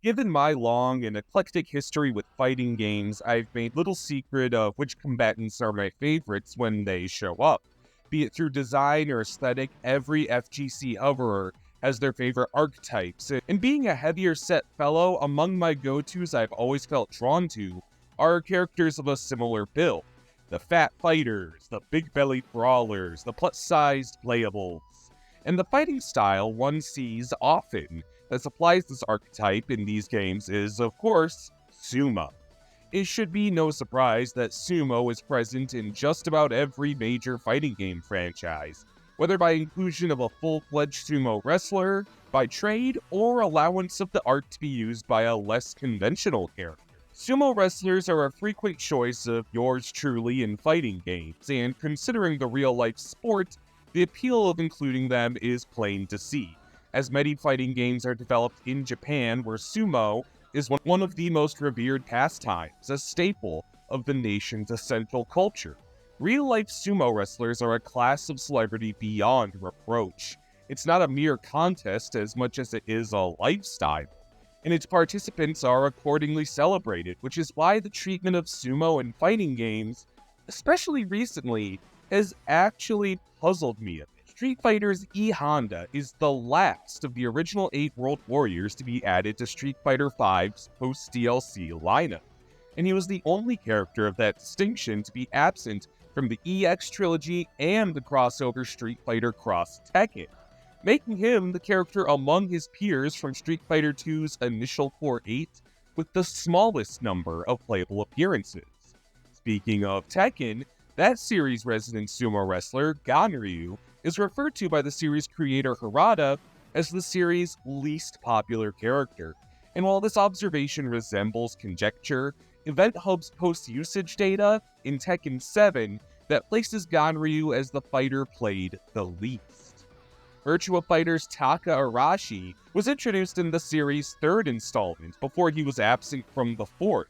Given my long and eclectic history with fighting games, I've made little secret of which combatants are my favorites when they show up. Be it through design or aesthetic, every FGC hoverer has their favorite archetypes, and being a heavier set fellow, among my go-tos I've always felt drawn to are characters of a similar build. The fat fighters, the big-bellied brawlers, the plus-sized playables, and the fighting style one sees often that supplies this archetype in these games is, of course, Sumo. It should be no surprise that Sumo is present in just about every major fighting game franchise, whether by inclusion of a full-fledged sumo wrestler, by trade, or allowance of the art to be used by a less conventional character. Sumo wrestlers are a frequent choice of yours truly in fighting games, and considering the real-life sport, the appeal of including them is plain to see, as many fighting games are developed in Japan where sumo is one of the most revered pastimes, a staple of the nation's essential culture. Real-life sumo wrestlers are a class of celebrity beyond reproach. It's not a mere contest as much as it is a lifestyle, and its participants are accordingly celebrated, which is why the treatment of sumo in fighting games, especially recently, has actually puzzled me a bit. Street Fighter's E Honda is the last of the original 8 World Warriors to be added to Street Fighter V's post-DLC lineup, and he was the only character of that distinction to be absent from the EX trilogy and the crossover Street Fighter Cross Tekken, making him the character among his peers from Street Fighter II's initial core 8 with the smallest number of playable appearances. Speaking of Tekken, that series' resident sumo wrestler, Ganryu, is referred to by the series creator Harada as the series' least popular character, and while this observation resembles conjecture, Event Hub's post-usage data in Tekken 7 that places Ganryu as the fighter played the least. Virtua Fighter's Taka Arashi was introduced in the series' third installment before he was absent from the fourth.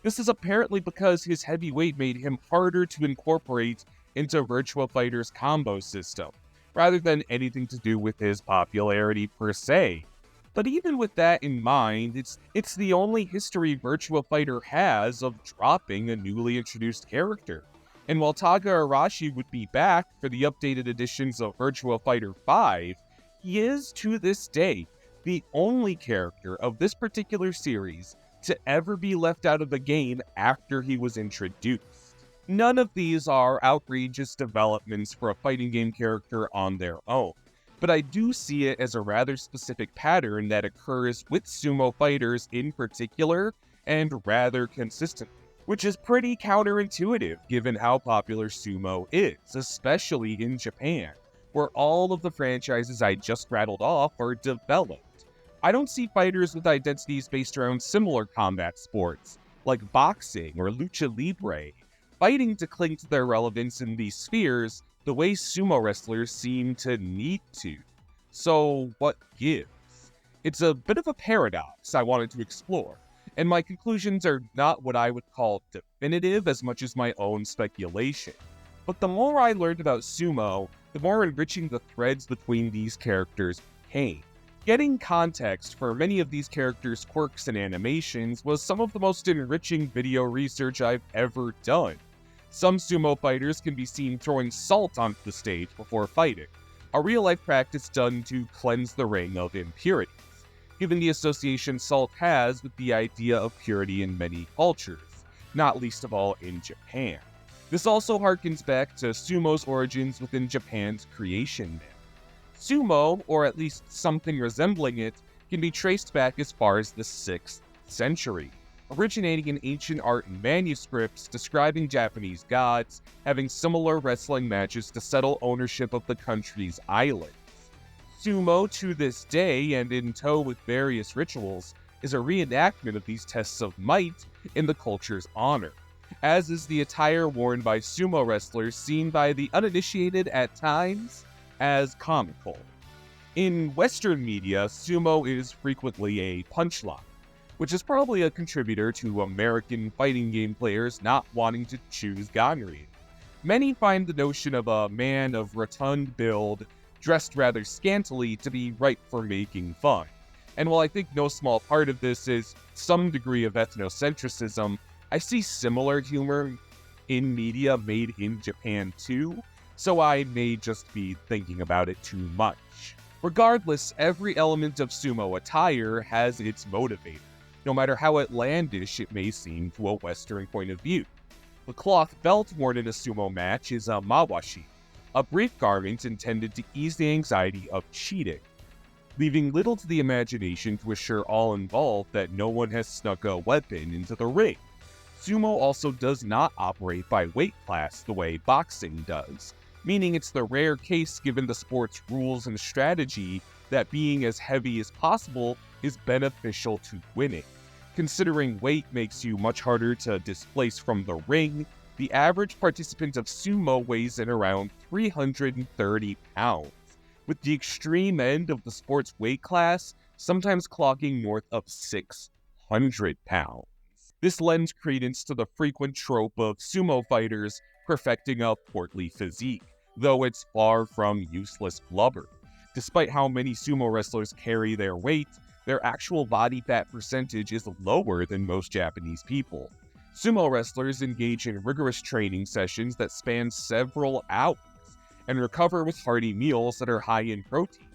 This is apparently because his heavy weight made him harder to incorporate into Virtua Fighter's combo system, rather than anything to do with his popularity per se. But even with that in mind, it's the only history Virtua Fighter has of dropping a newly introduced character. And while Taka Arashi would be back for the updated editions of Virtua Fighter 5, he is, to this day, the only character of this particular series to ever be left out of the game after he was introduced. None of these are outrageous developments for a fighting game character on their own, but I do see it as a rather specific pattern that occurs with sumo fighters in particular, and rather consistently, which is pretty counterintuitive given how popular sumo is, especially in Japan, where all of the franchises I just rattled off are developed. I don't see fighters with identities based around similar combat sports, like boxing or lucha libre, fighting to cling to their relevance in these spheres the way sumo wrestlers seem to need to. So what gives? It's a bit of a paradox I wanted to explore, and my conclusions are not what I would call definitive as much as my own speculation. But the more I learned about sumo, the more enriching the threads between these characters became. Getting context for many of these characters' quirks and animations was some of the most enriching video research I've ever done. Some sumo fighters can be seen throwing salt onto the stage before fighting, a real-life practice done to cleanse the ring of impurities, given the association salt has with the idea of purity in many cultures, not least of all in Japan. This also harkens back to sumo's origins within Japan's creation myth. Sumo, or at least something resembling it, can be traced back as far as the 6th century, originating in ancient art and manuscripts describing Japanese gods having similar wrestling matches to settle ownership of the country's islands. Sumo, to this day, and in tow with various rituals, is a reenactment of these tests of might in the culture's honor, as is the attire worn by sumo wrestlers seen by the uninitiated at times as comical. In Western media, sumo is frequently a punchline, which is probably a contributor to American fighting game players not wanting to choose Ganryu. Many find the notion of a man of rotund build, dressed rather scantily, to be ripe for making fun, And while I think no small part of this is some degree of ethnocentrism, I see similar humor in media made in Japan too, so I may just be thinking about it too much. Regardless, every element of sumo attire has its motivator, no matter how outlandish it may seem to a Western point of view. The cloth belt worn in a sumo match is a mawashi, a brief garment intended to ease the anxiety of cheating, leaving little to the imagination to assure all involved that no one has snuck a weapon into the ring. Sumo also does not operate by weight class the way boxing does, meaning it's the rare case given the sport's rules and strategy that being as heavy as possible is beneficial to winning. Considering weight makes you much harder to displace from the ring, the average participant of sumo weighs in around 330 pounds, with the extreme end of the sport's weight class sometimes clocking north of 600 pounds. This lends credence to the frequent trope of sumo fighters perfecting a portly physique, though it's far from useless blubber. Despite how many sumo wrestlers carry their weight, their actual body fat percentage is lower than most Japanese people. Sumo wrestlers engage in rigorous training sessions that span several hours and recover with hearty meals that are high in protein.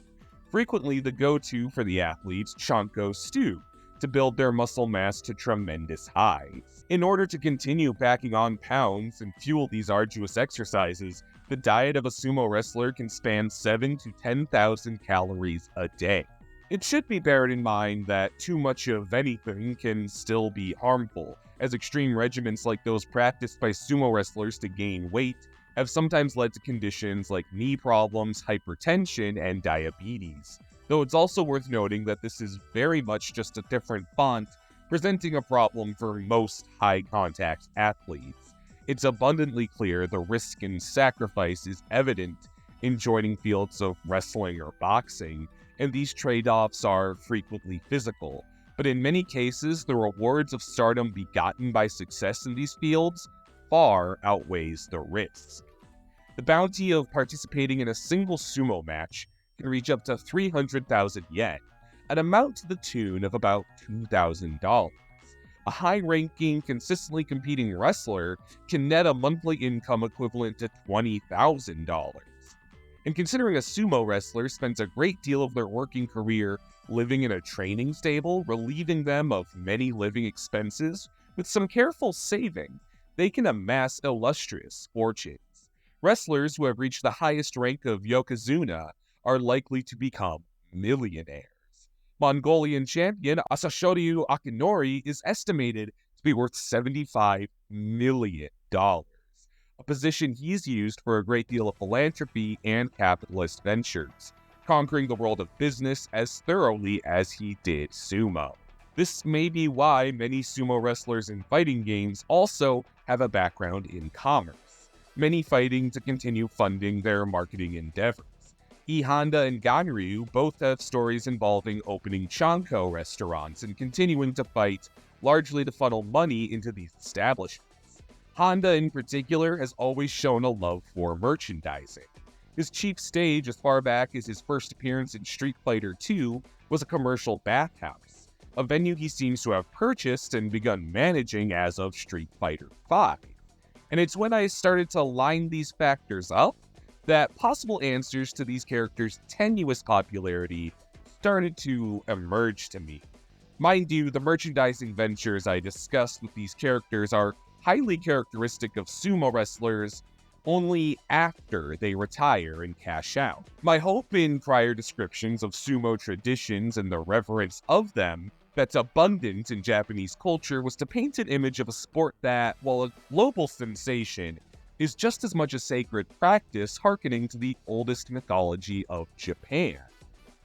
Frequently the go-to for the athletes, chanko stew, to build their muscle mass to tremendous highs. In order to continue packing on pounds and fuel these arduous exercises, the diet of a sumo wrestler can span 7,000 to 10,000 calories a day. It should be borne in mind that too much of anything can still be harmful, as extreme regimens like those practiced by sumo wrestlers to gain weight have sometimes led to conditions like knee problems, hypertension, and diabetes. Though it's also worth noting that this is very much just a different font, presenting a problem for most high-contact athletes. It's abundantly clear the risk and sacrifice is evident in joining fields of wrestling or boxing, and these trade-offs are frequently physical. But in many cases, the rewards of stardom begotten by success in these fields far outweighs the risk. The bounty of participating in a single sumo match can reach up to 300,000 yen, an amount to the tune of about $2,000. A high-ranking, consistently competing wrestler can net a monthly income equivalent to $20,000. And considering a sumo wrestler spends a great deal of their working career living in a training stable, relieving them of many living expenses, with some careful saving, they can amass illustrious fortunes. Wrestlers who have reached the highest rank of yokozuna are likely to become millionaires. Mongolian champion Asashoryu Akinori is estimated to be worth $75 million, a position he's used for a great deal of philanthropy and capitalist ventures, conquering the world of business as thoroughly as he did sumo. This may be why many sumo wrestlers in fighting games also have a background in commerce, many fighting to continue funding their marketing endeavors. Honda and Ganryu both have stories involving opening chanko restaurants and continuing to fight, largely to funnel money into these establishments. Honda in particular has always shown a love for merchandising. His chief stage as far back as his first appearance in Street Fighter II was a commercial bathhouse, a venue he seems to have purchased and begun managing as of Street Fighter V. And it's when I started to line these factors up that possible answers to these characters' tenuous popularity started to emerge to me. Mind you, the merchandising ventures I discussed with these characters are highly characteristic of sumo wrestlers only after they retire and cash out. My hope in prior descriptions of sumo traditions and the reverence of them that's abundant in Japanese culture was to paint an image of a sport that, while a global sensation, is just as much a sacred practice hearkening to the oldest mythology of Japan.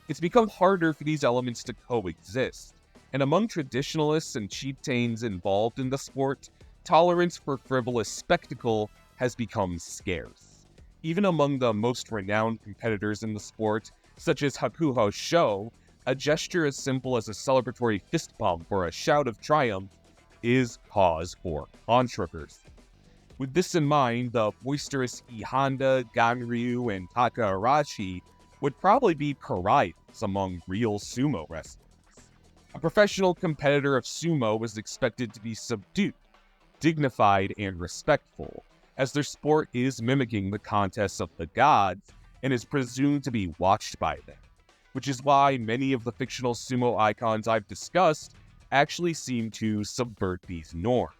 It's become harder for these elements to coexist, and among traditionalists and chieftains involved in the sport, tolerance for frivolous spectacle has become scarce. Even among the most renowned competitors in the sport, such as Hakuho Sho, a gesture as simple as a celebratory fist bump or a shout of triumph is cause for controversy. With this in mind, the boisterous Honda, Ganryu, and Takahashi would probably be pariahs among real sumo wrestlers. professional competitor of sumo is expected to be subdued, dignified, and respectful, as their sport is mimicking the contests of the gods and is presumed to be watched by them, which is why many of the fictional sumo icons I've discussed actually seem to subvert these norms.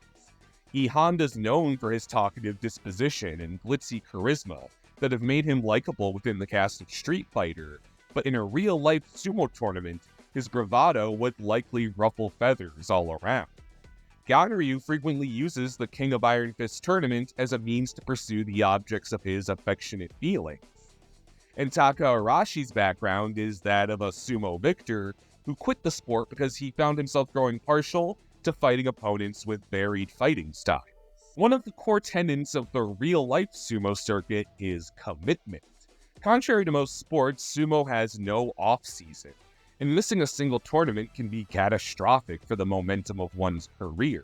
E. Honda's known for his talkative disposition and glitzy charisma that have made him likable within the cast of Street Fighter, but in a real-life sumo tournament, his bravado would likely ruffle feathers all around. Ganryu frequently uses the King of Iron Fist tournament as a means to pursue the objects of his affectionate feelings. And Taka Arashi's background is that of a sumo victor who quit the sport because he found himself growing partial to fighting opponents with varied fighting styles. One of the core tenets of the real-life sumo circuit is commitment. Contrary to most sports, sumo has no off-season, and missing a single tournament can be catastrophic for the momentum of one's career.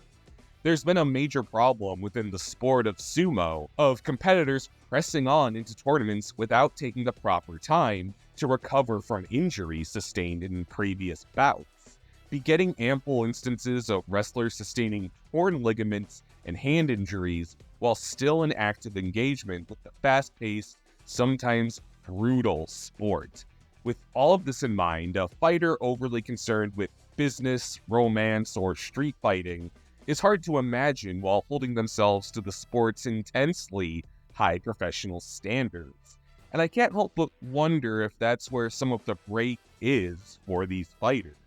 There's been a major problem within the sport of sumo of competitors pressing on into tournaments without taking the proper time to recover from injuries sustained in previous bouts, begetting ample instances of wrestlers sustaining torn ligaments and hand injuries while still in active engagement with the fast-paced, sometimes brutal sport. With all of this in mind, a fighter overly concerned with business, romance, or street fighting is hard to imagine while holding themselves to the sport's intensely high professional standards. And I can't help but wonder if that's where some of the break is for these fighters.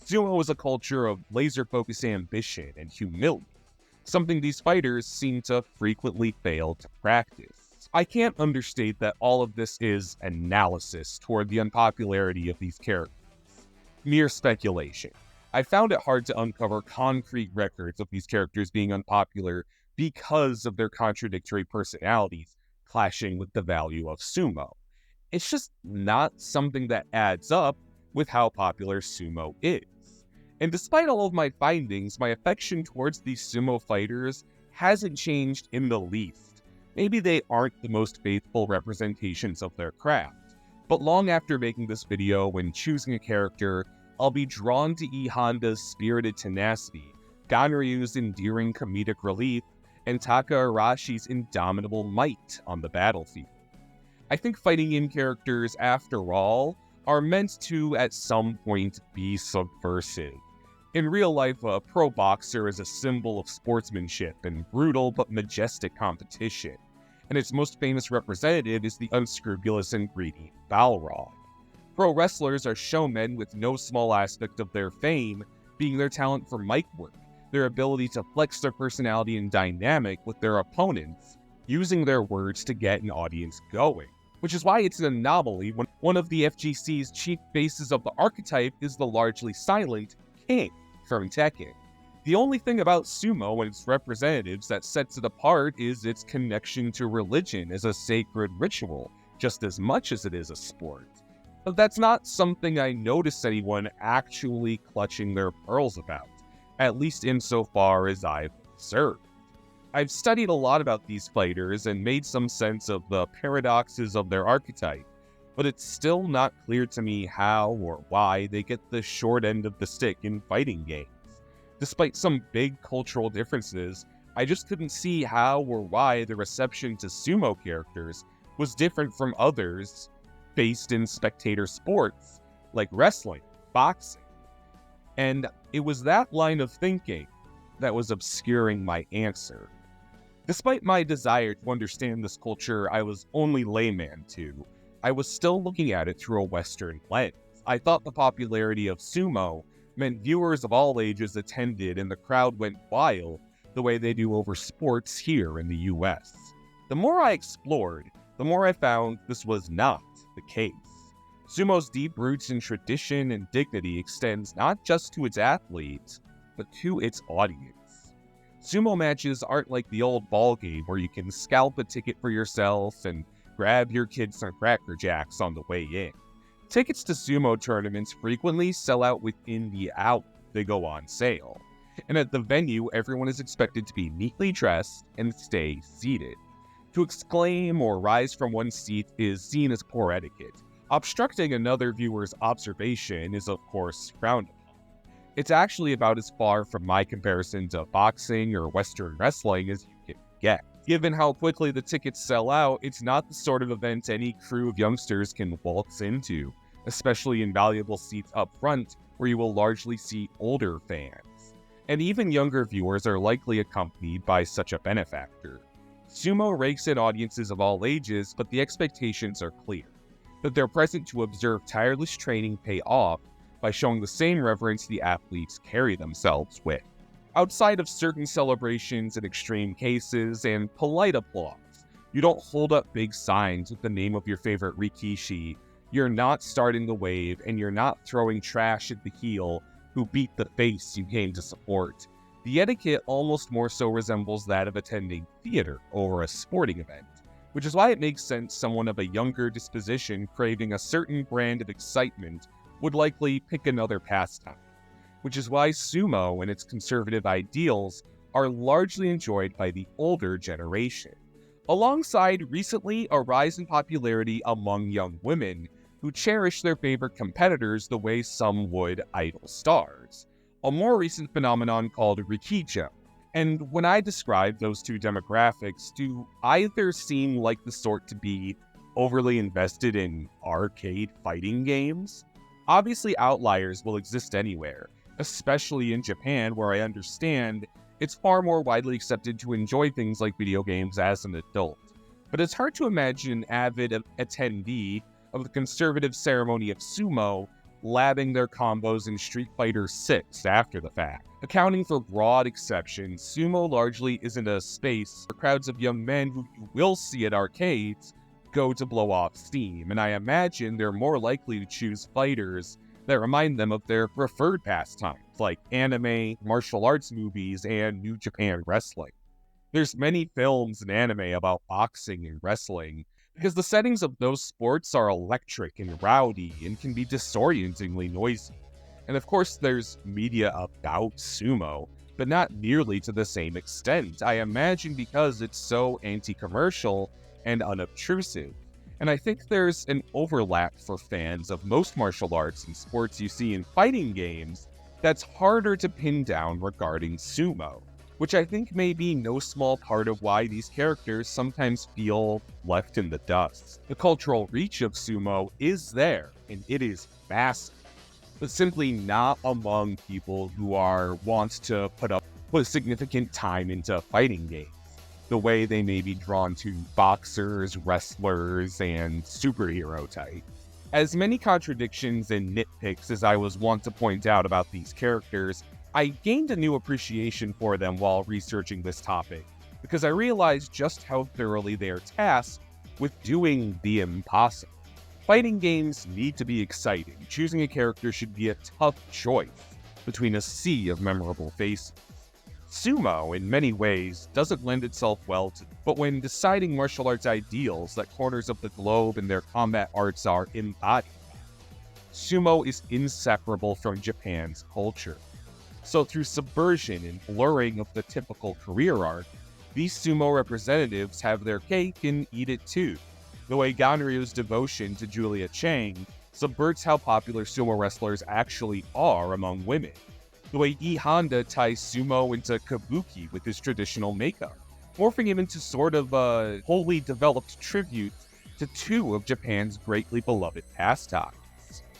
Sumo is a culture of laser-focused ambition and humility, something these fighters seem to frequently fail to practice. I can't understate that all of this is analysis toward the unpopularity of these characters. Mere speculation. I found it hard to uncover concrete records of these characters being unpopular because of their contradictory personalities clashing with the value of sumo. It's just not something that adds up with how popular sumo is. And despite all of my findings, my affection towards these sumo fighters hasn't changed in the least. Maybe they aren't the most faithful representations of their craft, but long after making this video, when choosing a character, I'll be drawn to E. Honda's spirited tenacity, Ganryu's endearing comedic relief, and Taka Arashi's indomitable might on the battlefield. I think fighting game characters, after all, are meant to, at some point, be subversive. In real life, a pro boxer is a symbol of sportsmanship and brutal but majestic competition, and its most famous representative is the unscrupulous and greedy Balrog. Pro wrestlers are showmen with no small aspect of their fame being their talent for mic work, their ability to flex their personality and dynamic with their opponents, using their words to get an audience going. Which is why it's an anomaly when one of the FGC's chief faces of the archetype is the largely silent King from Tekken. The only thing about sumo and its representatives that sets it apart is its connection to religion as a sacred ritual, just as much as it is a sport. But that's not something I notice anyone actually clutching their pearls about, at least insofar as I've observed. I've studied a lot about these fighters and made some sense of the paradoxes of their archetype, but it's still not clear to me how or why they get the short end of the stick in fighting games. Despite some big cultural differences, I just couldn't see how or why the reception to sumo characters was different from others based in spectator sports, like wrestling, boxing. And it was that line of thinking that was obscuring my answer. Despite my desire to understand this culture I was only layman to, I was still looking at it through a Western lens. I thought the popularity of sumo meant viewers of all ages attended and the crowd went wild the way they do over sports here in the US. The more I explored, the more I found this was not the case. Sumo's deep roots in tradition and dignity extends not just to its athletes, but to its audience. Sumo matches aren't like the old ball game where you can scalp a ticket for yourself and grab your kids some Cracker Jacks on the way in. Tickets to sumo tournaments frequently sell out within the hour they go on sale, and at the venue everyone is expected to be neatly dressed and stay seated. To exclaim or rise from one's seat is seen as poor etiquette. Obstructing another viewer's observation is of course frowned upon. It's actually about as far from my comparison to boxing or Western wrestling as you can get. Given how quickly the tickets sell out, it's not the sort of event any crew of youngsters can waltz into, especially in valuable seats up front where you will largely see older fans. And even younger viewers are likely accompanied by such a benefactor. Sumo rakes in audiences of all ages, but the expectations are clear, that they're present to observe tireless training pay off by showing the same reverence the athletes carry themselves with. Outside of certain celebrations in extreme cases and polite applause, you don't hold up big signs with the name of your favorite rikishi, you're not starting the wave, and you're not throwing trash at the heel who beat the face you came to support. The etiquette almost more so resembles that of attending theater over a sporting event, which is why it makes sense someone of a younger disposition craving a certain brand of excitement would likely pick another pastime, which is why sumo and its conservative ideals are largely enjoyed by the older generation, alongside recently a rise in popularity among young women who cherish their favorite competitors the way some would idol stars, a more recent phenomenon called rikicho. And when I describe those two demographics, do either seem like the sort to be overly invested in arcade fighting games? Obviously, outliers will exist anywhere, especially in Japan, where I understand it's far more widely accepted to enjoy things like video games as an adult. But it's hard to imagine an avid attendee of the conservative ceremony of sumo labbing their combos in Street Fighter VI after the fact. Accounting for broad exceptions, sumo largely isn't a space for crowds of young men who you will see at arcades go to blow off steam, and I imagine they're more likely to choose fighters that remind them of their preferred pastimes, like anime, martial arts movies, and New Japan wrestling. There's many films and anime about boxing and wrestling, because the settings of those sports are electric and rowdy and can be disorientingly noisy. And of course there's media about sumo, but not nearly to the same extent, I imagine because it's so anti-commercial and unobtrusive. And I think there's an overlap for fans of most martial arts and sports you see in fighting games that's harder to pin down regarding sumo, which I think may be no small part of why these characters sometimes feel left in the dust. The cultural reach of sumo is there, and it is massive, but simply not among people who wants to put significant time into fighting games, the way they may be drawn to boxers, wrestlers, and superhero types. As many contradictions and nitpicks as I was wont to point out about these characters, I gained a new appreciation for them while researching this topic, because I realized just how thoroughly they are tasked with doing the impossible. Fighting games need to be exciting. Choosing a character should be a tough choice between a sea of memorable faces. Sumo, in many ways, doesn't lend itself well to, but when deciding martial arts ideals that corners of the globe and their combat arts are embodied, sumo is inseparable from Japan's culture. So through subversion and blurring of the typical career arc, these sumo representatives have their cake and eat it too. The way Ganryu's devotion to Julia Chang subverts how popular sumo wrestlers actually are among women. The way E. Honda ties sumo into kabuki with his traditional makeup, morphing him into sort of a wholly developed tribute to two of Japan's greatly beloved pastimes.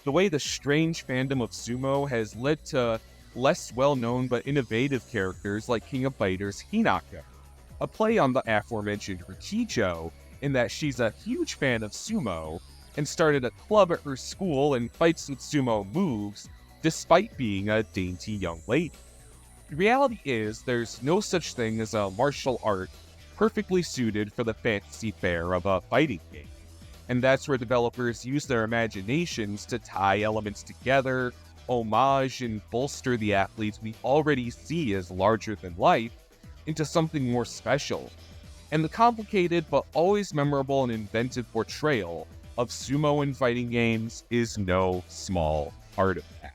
The way the strange fandom of sumo has led to less well-known but innovative characters like King of Fighters Hinako, a play on the aforementioned Rikicho in that she's a huge fan of sumo and started a club at her school and fights with sumo moves despite being a dainty young lady. The reality is, there's no such thing as a martial art perfectly suited for the fantasy fare of a fighting game. And that's where developers use their imaginations to tie elements together, homage and bolster the athletes we already see as larger than life into something more special. And the complicated but always memorable and inventive portrayal of sumo in fighting games is no small part of that.